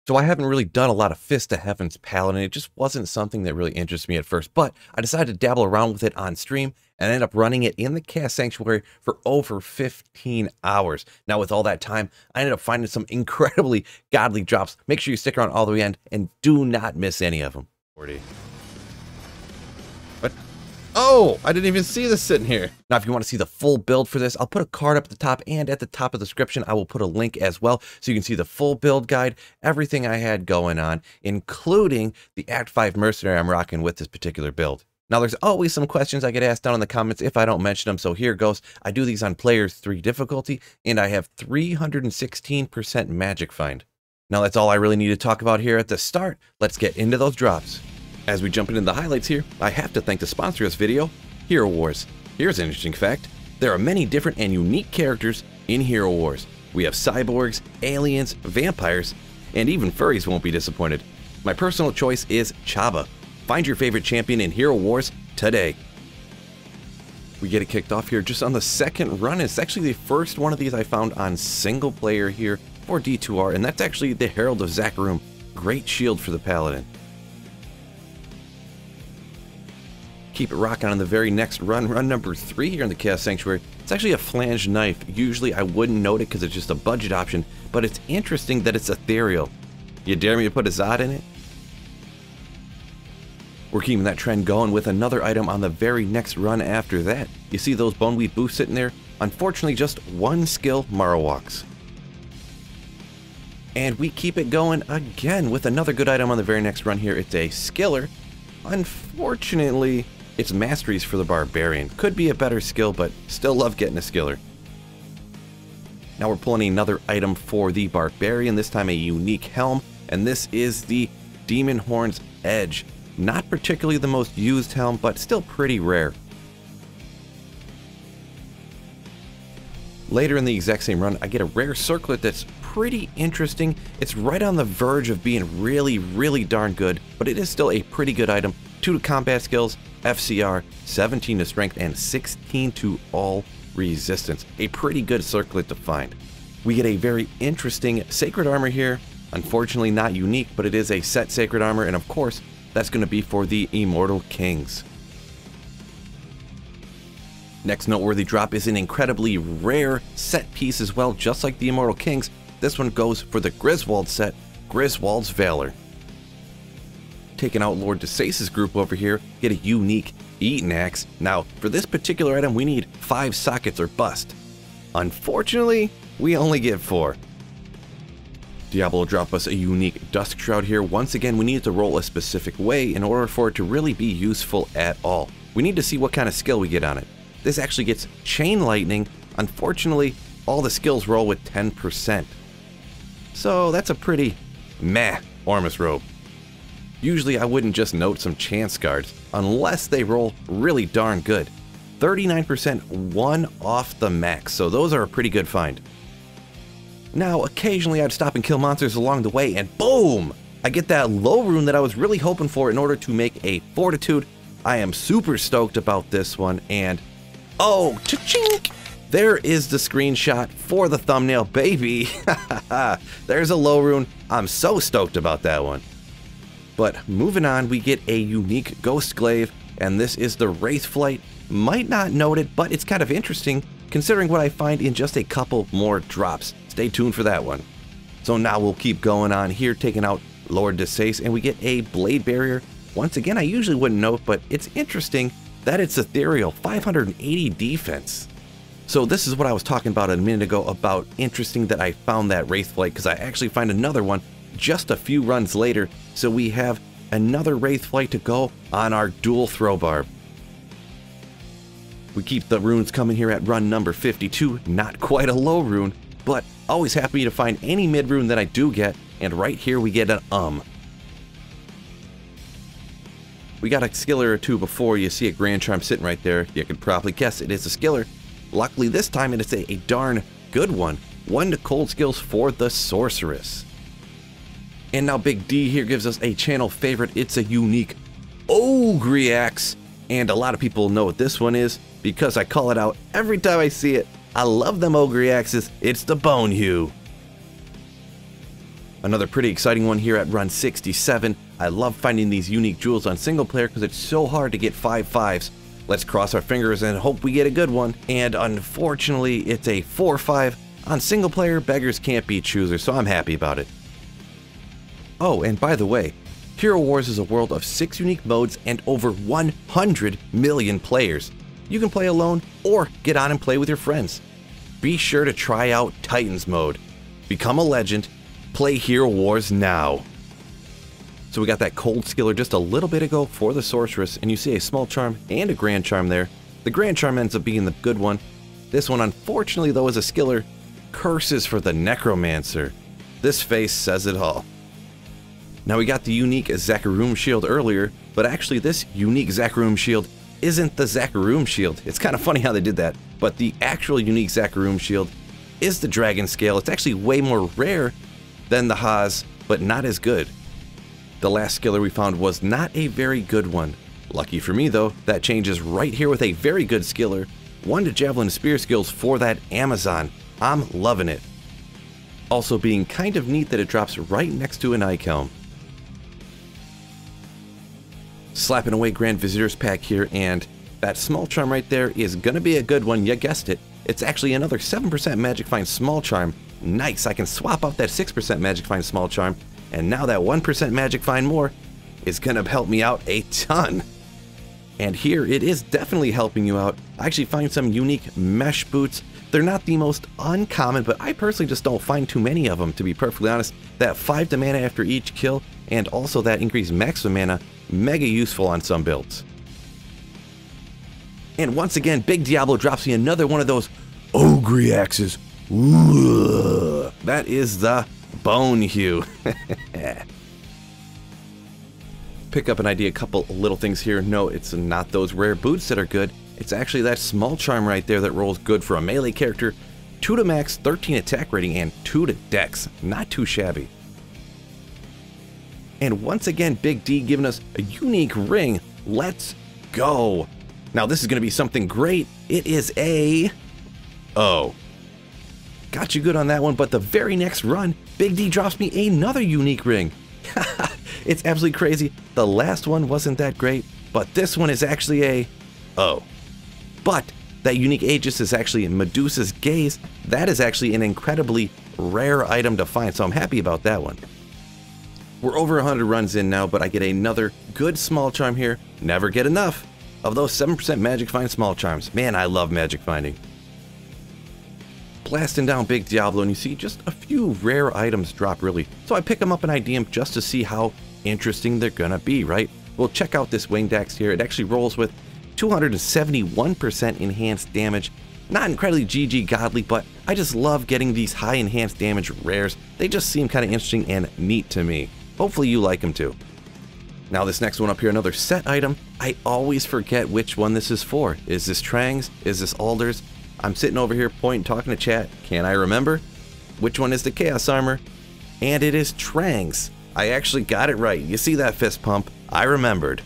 So I haven't really done a lot of Fist to Heaven's Paladin. It just wasn't something that really interested me at first, but I decided to dabble around with it on stream and ended up running it in the Chaos Sanctuary for over 15 hours. Now with all that time, I ended up finding some incredibly godly drops. Make sure you stick around all the way end and do not miss any of them. 40. What? Oh, I didn't even see this sitting here. Now, if you want to see the full build for this, I'll put a card up at the top, and at the top of the description, I will put a link as well, so you can see the full build guide, everything I had going on, including the Act 5 Mercenary I'm rocking with this particular build. Now, there's always some questions I get asked down in the comments if I don't mention them, so here goes. I do these on Players 3 difficulty, and I have 316% Magic Find. Now, that's all I really need to talk about here at the start. Let's get into those drops. As we jump into the highlights here, I have to thank the sponsor of this video, Hero Wars. Here's an interesting fact. There are many different and unique characters in Hero Wars. We have cyborgs, aliens, vampires, and even furries won't be disappointed. My personal choice is Chaba. Find your favorite champion in Hero Wars today. We get it kicked off here just on the second run. It's actually the first one of these I found on single player here for D2R, and that's actually the Herald of Zakarum. Great shield for the Paladin. Keep it rocking on the very next run, run number 3 here in the Chaos Sanctuary. It's actually a flanged knife. Usually I wouldn't note it because it's just a budget option, but it's interesting that it's ethereal. You dare me to put a Zod in it? We're keeping that trend going with another item on the very next run after that. You see those Boneweave boosts sitting there? Unfortunately, just one skill Marowaks. And we keep it going again with another good item on the very next run here. It's a Skiller. Unfortunately, it's Masteries for the Barbarian. Could be a better skill, but still love getting a Skiller. Now we're pulling another item for the Barbarian, this time a unique helm, and this is the Demon Horn's Edge. Not particularly the most used helm, but still pretty rare. Later in the exact same run, I get a rare circlet that's pretty interesting. It's right on the verge of being really darn good, but it is still a pretty good item. 2 to combat skills, FCR, 17 to strength, and 16 to all resistance. A pretty good circlet to find. We get a very interesting sacred armor here. Unfortunately not unique, but it is a set sacred armor, and of course, that's going to be for the Immortal Kings. Next noteworthy drop is an incredibly rare set piece as well, just like the Immortal Kings. This one goes for the Griswold set, Griswold's Valor. Taking out Lord Desace's group over here, get a unique Eaton Axe. Now, for this particular item, we need 5 sockets or bust. Unfortunately, we only get 4. Diablo will drop us a unique Dusk Shroud here. Once again, we need to roll a specific way in order for it to really be useful at all. We need to see what kind of skill we get on it. This actually gets Chain Lightning. Unfortunately, all the skills roll with 10%. So that's a pretty meh Ormus Robe. Usually I wouldn't just note some chance cards, unless they roll really darn good. 39% 1 off the max, so those are a pretty good find. Now, occasionally I'd stop and kill monsters along the way, and boom! I get that low rune that I was really hoping for in order to make a Fortitude. I am super stoked about this one, and oh, cha-chink! There is the screenshot for the thumbnail, baby! There's a low rune. I'm so stoked about that one. But moving on, we get a unique Ghost Glaive, and this is the Wraithflight. Might not note it, but it's kind of interesting considering what I find in just a couple more drops. Stay tuned for that one. So now we'll keep going on here, taking out Lord Desace, and we get a Blade Barrier. Once again, I usually wouldn't note, but it's interesting that it's ethereal, 580 defense. So this is what I was talking about a minute ago about interesting that I found that Wraithflight, because I actually find another one just a few runs later, so we have another Wraithflight to go on our dual throw barb. We keep the runes coming here at run number 52, not quite a low rune, but always happy to find any mid rune that I do get, and right here we get an We got a Skiller or two before. You see a Grand Charm sitting right there. You could probably guess it is a Skiller. Luckily this time it is a darn good one. 1 to cold skills for the Sorceress. And now Big D here gives us a channel favorite. It's a unique Ogre Axe. And a lot of people know what this one is because I call it out every time I see it. I love them Ogre Axes. It's the Bone Hue. Another pretty exciting one here at run 67. I love finding these unique jewels on single player because it's so hard to get 5/5s. Let's cross our fingers and hope we get a good one. And unfortunately, it's a 4/5. On single player, beggars can't be choosers, so I'm happy about it. Oh, and by the way, Hero Wars is a world of 6 unique modes and over 100 million players. You can play alone or get on and play with your friends. Be sure to try out Titans mode. Become a legend. Play Hero Wars now. So we got that cold skiller just a little bit ago for the sorceress, and you see a small charm and a grand charm there. The grand charm ends up being the good one. This one, unfortunately though, is a skiller. Curses for the necromancer. This face says it all. Now we got the unique Zakarum shield earlier, but actually this unique Zakarum shield isn't the Zakarum shield. It's kind of funny how they did that, but the actual unique Zakarum shield is the dragon scale. It's actually way more rare than the Haas, but not as good. The last skiller we found was not a very good one. Lucky for me though, that changes right here with a very good skiller. 1 to javelin spear skills for that Amazon. I'm loving it. Also being kind of neat that it drops right next to an Ike Helm. Slapping away Grand Visitor's Pack here, and that small charm right there is gonna be a good one, you guessed it. It's actually another 7% Magic Find small charm. Nice, I can swap out that 6% Magic Find small charm, and now that 1% Magic Find more is gonna help me out a ton. And here it is definitely helping you out. I actually find some unique mesh boots. They're not the most uncommon, but I personally just don't find too many of them, to be perfectly honest. That 5 to mana after each kill, and also that increased maximum mana, mega useful on some builds. And once again, Big Diablo drops me another one of those Ogre axes. Ooh, that is the Bone Hue. Pick up an idea, a couple little things here. No, it's not those rare boots that are good. It's actually that small charm right there that rolls good for a melee character. 2 to max, 13 attack rating, and 2 to dex. Not too shabby. And once again, Big D giving us a unique ring. Let's go. Now this is going to be something great. It is a... Oh. Got you good on that one, but the very next run, Big D drops me another unique ring. It's absolutely crazy. The last one wasn't that great, but this one is actually a... Oh. But that unique Aegis is actually Medusa's Gaze. That is actually an incredibly rare item to find, so I'm happy about that one. We're over 100 runs in now, but I get another good small charm here. Never get enough of those 7% Magic Find small charms. Man, I love magic finding. Blasting down Big Diablo, and you see just a few rare items drop really. So I pick them up and ID them just to see how interesting they're gonna be, right? Well, check out this Winged Axe here. It actually rolls with 271% enhanced damage. Not incredibly GG godly, but I just love getting these high enhanced damage rares. They just seem kind of interesting and neat to me. Hopefully you like them too. Now this next one up here, another set item. I always forget which one this is for. Is this Trangs? Is this Alders? I'm sitting over here pointing, talking to chat. Can I remember? Which one is the Chaos Armor? And it is Trangs. I actually got it right. You see that fist pump? I remembered.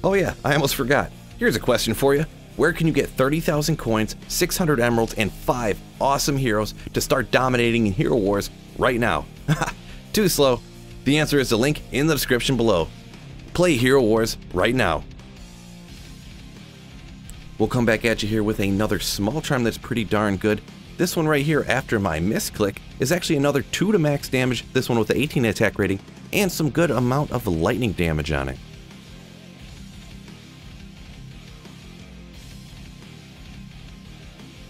Oh yeah, I almost forgot. Here's a question for you. Where can you get 30,000 coins, 600 emeralds, and 5 awesome heroes to start dominating in Hero Wars right now? Too slow. The answer is the link in the description below. Play Hero Wars right now. We'll come back at you here with another small charm that's pretty darn good. This one right here after my misclick is actually another 2 to max damage, this one with the 18 attack rating, and some good amount of lightning damage on it.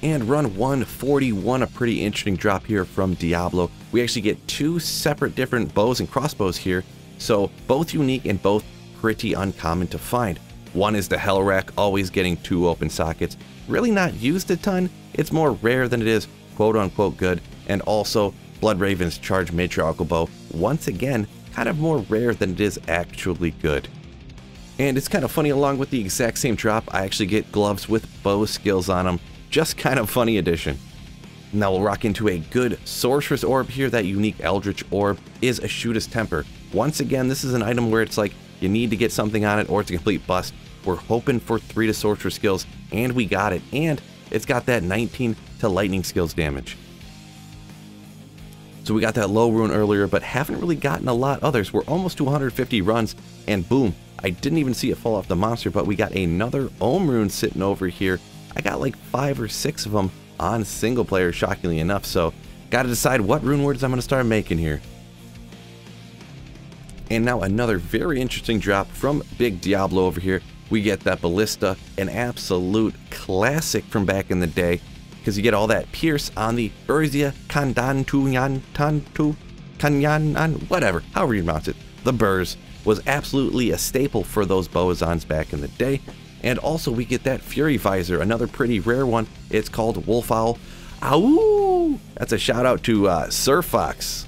And run 141, a pretty interesting drop here from Diablo. We actually get 2 separate different bows and crossbows here, so both unique and both pretty uncommon to find. One is the Hellrack, always getting 2 open sockets. Really not used a ton, it's more rare than it is quote-unquote good. And also Bloodraven's Charge Matriarchal Bow, once again, kind of more rare than it is actually good. And it's kind of funny, along with the exact same drop, I actually get gloves with bow skills on them. Just kind of funny addition. Now we'll rock into a good Sorceress Orb here. That unique Eldritch Orb is a Shootist Temper. Once again, this is an item where it's like you need to get something on it or it's a complete bust. We're hoping for 3 to Sorcerer skills, and we got it. And it's got that 19 to Lightning skills damage. So we got that low rune earlier, but haven't really gotten a lot others. We're almost to 150 runs, and boom, I didn't even see it fall off the monster, but we got another Ohm rune sitting over here. I got like 5 or 6 of them on single player, shockingly enough, so gotta decide what rune words I'm gonna start making here. And now another very interesting drop from Big Diablo over here. We get that Ballista, an absolute classic from back in the day, because you get all that pierce on the Burzia Kandan Tantu Kanyan, whatever, however you pronounce it. The Burz was absolutely a staple for those Boazons back in the day. And also we get that Fury Visor, another pretty rare one. It's called Wolf Owl. Ow! That's a shout out to Sir Fox.